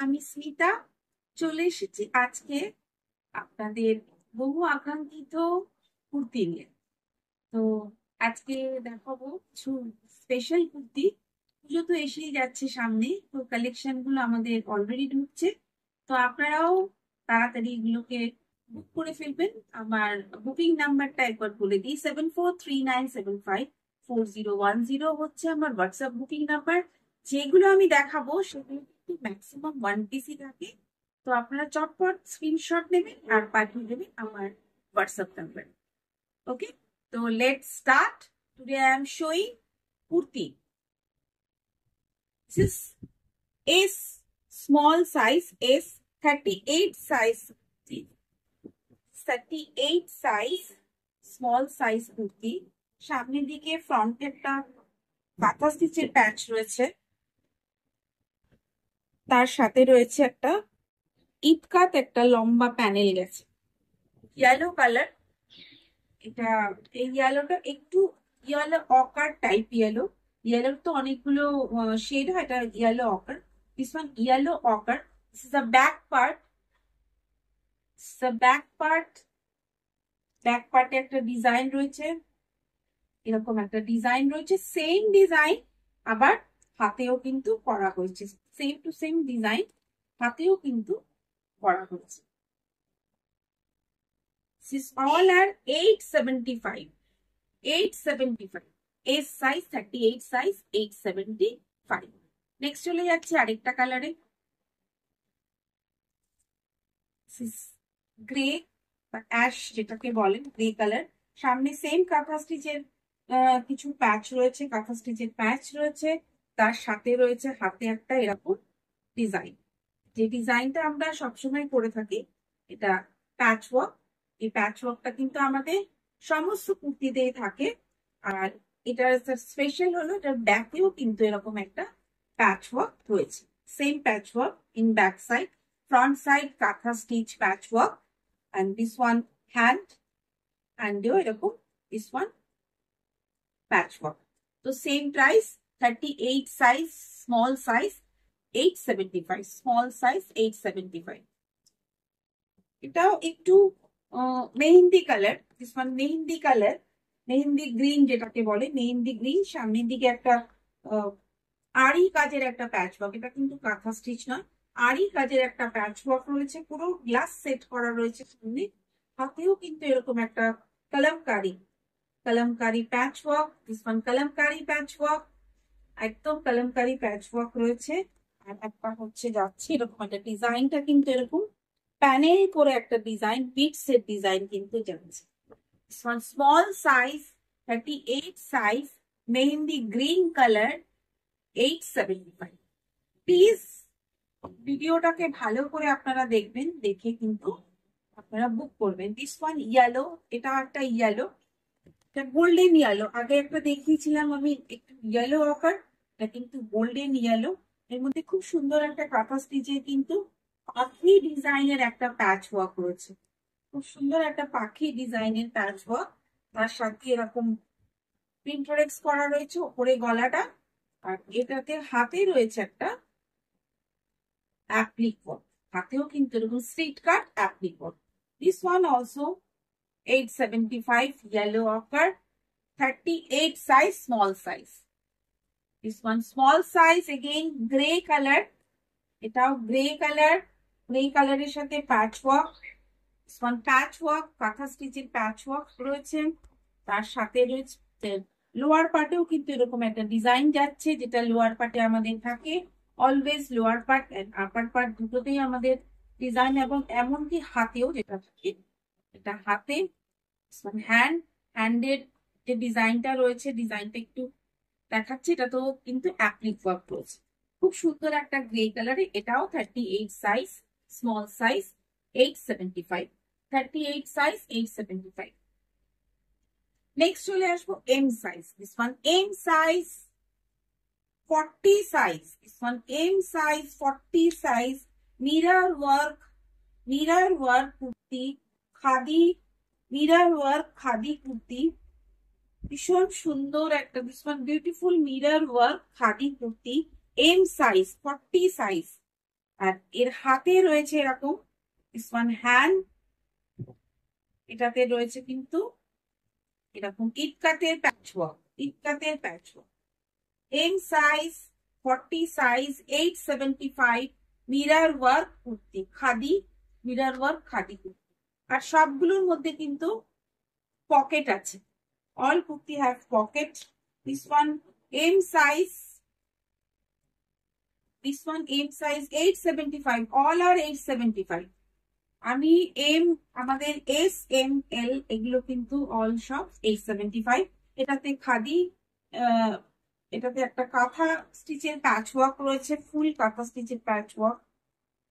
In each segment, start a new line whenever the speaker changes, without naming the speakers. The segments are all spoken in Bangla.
আমি স্মিতা চলে এসেছি আজকে আপনাদের বহু আকাঙ্ক্ষিত কুর্তি নিয়ে। তো আজকে দেখাবো কিছু স্পেশাল কুর্তি। পুজো তো এসেই যাচ্ছে সামনে, তো কালেকশন গুলো আমাদের অলরেডি ঢুকছে। তো আপনারাও তাড়াতাড়ি এগুলোকে বুক করে ফেলবেন। আমার বুকিং নাম্বারটা একবার বলে দিই, 7439754010 হচ্ছে আমার হোয়াটসঅ্যাপ বুকিং নাম্বার। যেগুলো আমি দেখাবো সেগুলো কিন্তু ম্যাক্সিমাম 1 পিসই থাকে। তো আপনারা চটপট স্ক্রিনশট নেবেন আর পাঠিয়ে দেবেন আমার WhatsApp number. Okay, so let's start. Today I am showing kurti. This is S small size, S 38 size, 38 size small size kurti. সামনের দিকে ফ্রন্টে একটা কাঁথা স্টিচের প্যাচ রয়েছে, তার সাথে রয়েছে একটা ইটকাত একটা লম্বা প্যানেল গেছে, ইয়েলো কালার। এটা এই ইয়েলোটা একটু ইয়েলো অকার টাইপ ইয়েলো। ইয়েলোর তো অনেকগুলো শেড হয়, এটা yellow ochre. This one yellow ochre. This is the back part. Back part, back পার্টে একটা ডিজাইন রয়েছে, এরকম একটা ডিজাইন রয়েছে। সেম ডিজাইন আবার হাতেও কিন্তু করা হয়েছে, সেম টু সেম ডিজাইন হাতেও কিন্তু করা হয়েছে। This all are 875. 875 S size, 38 size, 875. Next চলে যাচ্ছে আরেকটা কালারে, গ্রে বা অ্যাশ যেটাকে বলেন, গ্রে কালার। সামনে সেম কাঁথা স্টিচের কিছু প্যাচ রয়েছে, কাঁথা স্টিচের প্যাচ রয়েছে, তার সাথে রয়েছে হাতে একটা এরকম ডিজাইন। যে ডিজাইনটা আমরা সবসময় করে থাকি, এটা প্যাচ ওয়ার্ক। এই প্যাচ ওয়ার্কটা কিন্তু আমাদের সমস্ত কুর্তিতেই থাকে। আর এটার স্পেশাল হলো এটার ব্যাকেও কিন্তু এরকম একটা প্যাচ ওয়ার্ক রয়েছে, same patch work in back side, front side kantha stitch patch work, and this one hand and এরকম this one patch work. তো same price, 38 size small size 875, small size 875। এটাও একটু mehendi colour, this one mehendi colour, mehendi green যেটাকে বলে, মেহেন্দি গ্রিন। সামনের দিকে একটা আড়ি কাজের একটা প্যাচ ওয়ার্ক, এটা কিন্তু কাঁথা স্টিচ নয়, আড়ি কাজের একটা প্যাচ ওয়ার্ক রয়েছে, পুরো গ্লাস সেট করা রয়েছে সামনে। হাতেও কিন্তু এরকম একটা কলমকারি, কলমকারি প্যাচ work, this one kalamkari patch work, একদম কলমকারি প্যাচ ওয়ার্ক রয়েছে। আর একটা হচ্ছে যাচ্ছে এরকম একটা ডিজাইনটা কিন্তু এরকম প্যানেল করে একটা ডিজাইন, বিটস এর ডিজাইন কিন্তু যাচ্ছে। This one small size, 38 size, mehendi green colour, 875। Please ভিডিওটাকে ভালো করে আপনারা দেখবেন, দেখে কিন্তু আপনারা বুক করবেন। দিস ওয়ান ইয়েলো, এটা একটা ইয়েলো, এটা গোল্ডেন ইয়েলো। আগে একটা দেখিয়েছিলাম আমি একটু ইয়েলো অকার, এটা কিন্তু গোল্ডেন ইয়েলো। এর মধ্যে খুব সুন্দর একটা কাঁথা স্টিচের কিন্তু পাখি ডিজাইনের একটা প্যাচ ওয়ার্ক রয়েছে, খুব সুন্দর একটা পাখি ডিজাইনের প্যাচ ওয়ার্ক। তার সাথে এরকম প্রিন্টারেক্স করা রয়েছে ওপরে গলাটা, আর এটাতে হাতে রয়েছে একটা অ্যাপ্লিক, হাতেও কিন্তু এরকম street cut applique. This one also 875 yellow ochre, 38 size small size. This one small size again gray color, এটাও গ্রে কালার, গ্রে কালারের সাথে প্যাচ work. This one patch work, কাঁথা স্টিচের প্যাচ ওয়ার্ক রয়েছে। তার সাথে রয়েছে লোয়ার পার্টেও কিন্তু এরকম একটা ডিজাইন যাচ্ছে, যেটা লোয়ার পার্টে আমাদের থাকে always. Lower part and upper part দুটোতেই আমাদের ডিজাইন, এবং এমনকি হাতেও যেটা থাকে, এটা হাতে হ্যান্ডের যে ডিজাইনটা রয়েছে, ডিজাইনটা একটু দেখাচ্ছে, এটা তো কিন্তু অ্যাপ্লিক ওয়ার্ক রয়েছে। খুব সুন্দর একটা গ্রে কালারে, এটাও 38 size small size 875, 38 size 875। Next চলে আসবো M size, this one M size 40 size, this one M size 40 size, mirror work kurti, khadi mirror work khadi kurti, ভীষণ সুন্দর একটা, this one beautiful mirror work khadi kurti, M size 40 size. আর এর হাতে রয়েছে এরকম দিস ওয়ান হ্যান্ড, এটাতে রয়েছে কিন্তু এরকম ইটকাতের প্যাচওয়ার্ক, ইটকাতের patchwork. M size 40 size 875, mirror work kurti, khadi mirror work khadi kurti. আর সবগুলোর মধ্যে কিন্তু পকেট আছে, all kurti have pocket. This one M size, this one M size 875, all are 875। আমি এম, আমাদের এস এম এল এগুলো কিন্তু অল সব 875। এটাতে খাদি, এটাতে একটা কাঁথা স্টিচের প্যাচ ওয়ার্ক রয়েছে, ফুল কাঁথা স্টিচের প্যাচ ওয়ার্ক।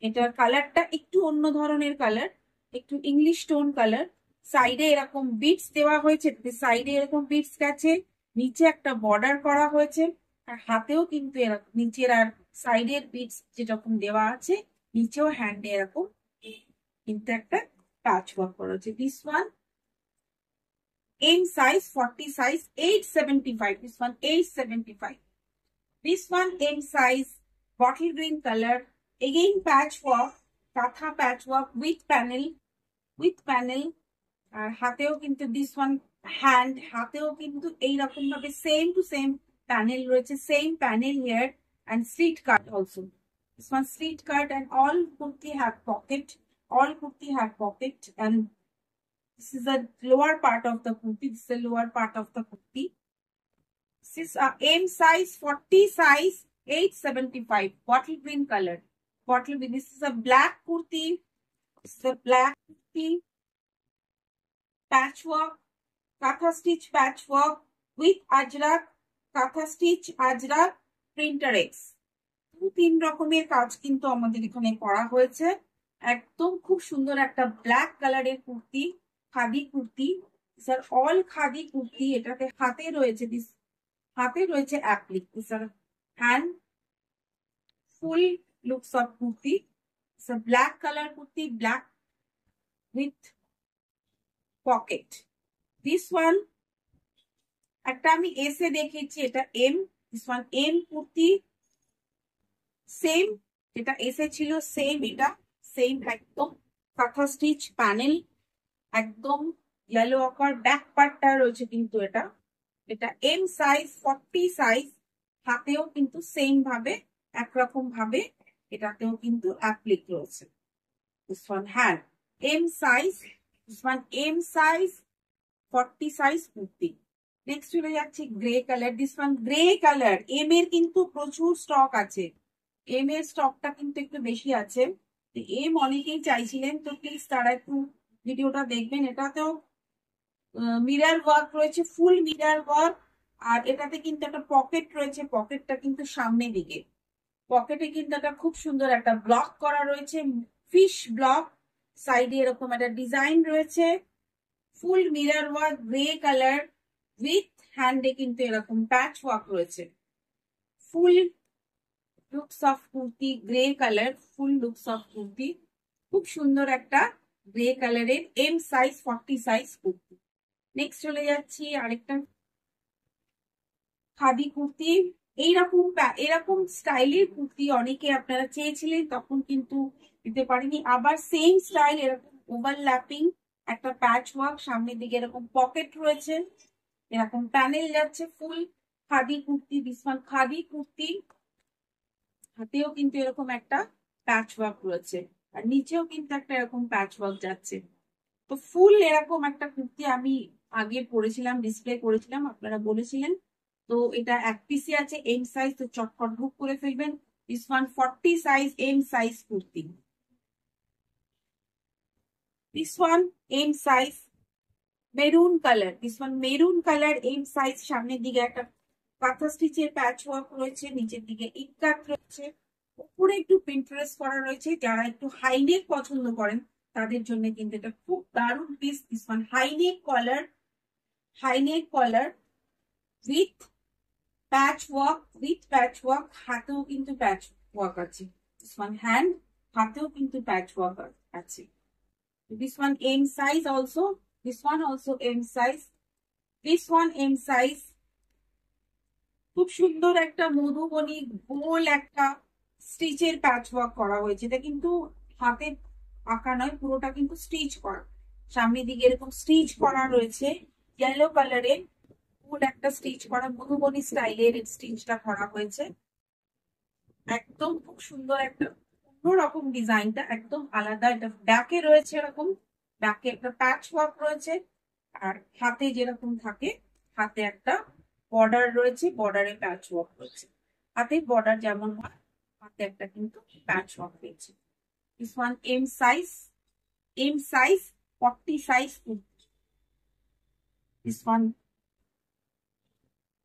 এটার কালারটা একটু অন্য ধরনের কালার, একটু ইংলিশ টোন কালার। সাইডে এরকম বিটস দেওয়া হয়েছে, সাইডে এরকম বিটস গেছে, নিচে একটা বর্ডার করা হয়েছে, আর হাতেও কিন্তু এরকম নিচের আর সাইডের বিটস যেরকম দেওয়া আছে, নিচেও হ্যান্ডে এরকম কিন্তু একটা প্যাচ ওয়ার্ক করা হয়েছে। This one M size 40 size 875, this one 875। This one M size bottle green color, again patchwork, katha patchwork with panel, আর হাতেও কিন্তু দিস ওয়ান হ্যান্ড, হাতেও কিন্তু এইরকম ভাবে সেম টু সেম প্যানেল রয়েছে, same panel here and slit cut also. This one slit cut, and all kurti have pocket, all kurti have pocket, and this is the lower part of the kurti, this is the lower part of the kurti. This is a M size 40 size 875, bottle green color, bottle green. This is a black kurti, this is a black kurti, patchwork, katha stitch patchwork with ajrak, katha stitch ajrak, printer X। তিন রকমের কাজ কিন্তু আমাদের এখানে করা হয়েছে। একদম খুব সুন্দর একটা ব্ল্যাক কালারের কুর্তি, খাদি কুর্তি, স্যার অল খাদি কুর্তি। এটাতে হাতে রয়েছে হাতে রয়েছে applique, sir hand full looks of kurti, sir black colour kurti, black with pocket. This one একটা আমি এসে দেখিয়েছি, এটা M, this one M kurti, same যেটা এসে ছিল সেম, এটা সেম একদম কাঁথা স্টিচ প্যানেল, একদম ইয়েলো আকার ব্যাক পার্টটা রয়েছে কিন্তু এটা এম সাইজ 40 সাইজ, হাতেও কিন্তু সেম ভাবে একরকম ভাবে এটাতেও কিন্তু অ্যাপ্লিক রয়েছে। This one hand M size, this one M size 40 size kurti. Next চলে যাচ্ছে grey colour, this one grey colour. M এর কিন্তু প্রচুর স্টক আছে, এম এর স্টকটা কিন্তু একটু বেশি আছে। এম অনেকেই চাইছিলেন, তো প্লিজ তারা একটু ভিডিওটা দেখবেন। এটাতেও মিরার ওয়ার্ক রয়েছে, ফুল মিরার ওয়ার্ক, আর এটাতে কিন্তু একটা পকেট রয়েছে, পকেটটা কিন্তু সামনের দিকে, পকেটে কিন্তু একটা খুব সুন্দর একটা ব্লক করা রয়েছে, ফিশ ব্লক, সাইডে এরকম একটা ডিজাইন রয়েছে, full mirror work, grey colour with হ্যান্ডে কিন্তু এরকম প্যাচ ওয়ার্ক রয়েছে। Full looks of kurti, grey colour, full looks of kurti, খুব সুন্দর একটা গ্রে কালারের M size 40 size kurti. Next চলে যাচ্ছি আরেকটা খাদি কুর্তি। এরকম স্টাইলের কুর্তি অনেকে আপনারা চেয়েছিলেন, তখন কিন্তু দিতে পারিনি। আবার সেম স্টাইল এরকম ওভারল্যাপিং একটা প্যাচ ওয়ার্ক, সামনের দিকে এরকম পকেট রয়েছে, এরকম প্যানেল যাচ্ছে, ফুল খাদি কুর্তি, দিস ওয়ান খাদি কুর্তি, হাতেও কিন্তু এরকম একটা প্যাচ ওয়ার্ক রয়েছে, আর নিচেও কিন্তু একটা এরকম প্যাচ ওয়ার্ক যাচ্ছে। তো ফুল এরকম একটা কুর্তি আমি আগে পরেছিলাম, ডিসপ্লে করেছিলাম, আপনারা বলেছিলেন। তো এটা এক পিসি আছে এম সাইজ, তো চটপট বুক করে ফেলবেন। This one 40 size M size kurti, this one M size maroon colour, this one maroon colour M size, সামনের দিকে একটা কাঁথা স্টিচের প্যাচ ওয়ার্ক রয়েছে, নিচের দিকে ইটকাট রয়েছে, উপরে একটু প্রিন্টারেস্ট করা রয়েছে। যারা একটু হাইনেক পছন্দ করেন তাদের জন্য কিন্তু এটা খুব দারুণ piece. This one high neck collar, high neck collar with patch work, with patch work, হাতেও কিন্তু প্যাচ ওয়ার্ক আছে। দিস ওয়ান হ্যান্ড, হাতেও কিন্তু প্যাচ ওয়ার্ক আছে। This one M size also, this one also M size, this one M size. খুব সুন্দর একটা মধুবনী গোল একটা স্টিচের প্যাচ ওয়ার্ক করা হয়েছে। এটা কিন্তু হাতে আঁকা নয়, পুরোটা কিন্তু স্টিচ করা। সামনের দিকে এরকম স্টিচ করা রয়েছে ইয়েলো কালারের, ফুল একটা স্টিচ করা মধুবনী স্টাইলের স্টিচটা করা হয়েছে। একদম খুব সুন্দর একটা অন্যরকম ডিজাইনটা, একদম আলাদা। এটা ব্যাকে রয়েছে এরকম, ব্যাকে একটা প্যাচ ওয়ার্ক রয়েছে। আর হাতে যেরকম থাকে, হাতে একটা বর্ডার রয়েছে, বর্ডারে প্যাচ ওয়ার্ক রয়েছে। হাতে বর্ডার যেমন হয়, হাতে একটা কিন্তু প্যাচ ওয়ার্ক রয়েছে। This one M size 40 size. This one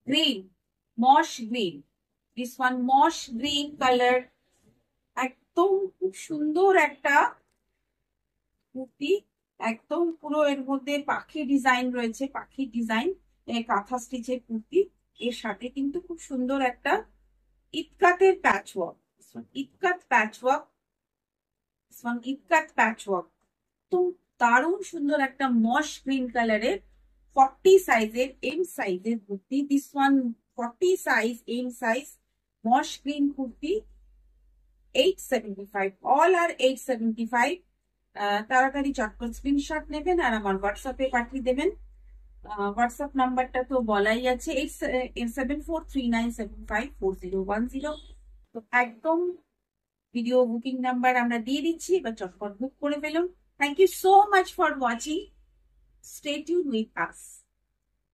green, moss green. This one moss green colour. একদম খুব সুন্দর একটা কুর্তি। একদম পুরো এর মধ্যে পাখি ডিজাইন রয়েছে, পাখি ডিজাইন, কাঁথা স্টিচের কুর্তি। এর সাথে কিন্তু খুব সুন্দর একটা ইটকাতের প্যাচ ওয়ার্ক, ইটকাত প্যাচ ওয়ার্ক, ইটকাত প্যাচ ওয়ার্ক। তো দারুণ সুন্দর একটা মশ গ্রিন কালারের 40 সাইজের এম সাইজের kurti. This one 40 size M size moss green kurti, 875। All আর 875। তাড়াতাড়ি চটপট স্ক্রিনশট নেবেন আর আমার হোয়াটসঅ্যাপে পাঠিয়ে দেবেন। হোয়াটসঅ্যাপ নাম্বারটা তো বলাই আছে, 8743975401। তো একদম ভিডিও বুকিং নাম্বার আমরা দিয়ে দিচ্ছি, এবার চটপট বুক করে ফেলুন। Thank you so much for watching. Stay tune with us.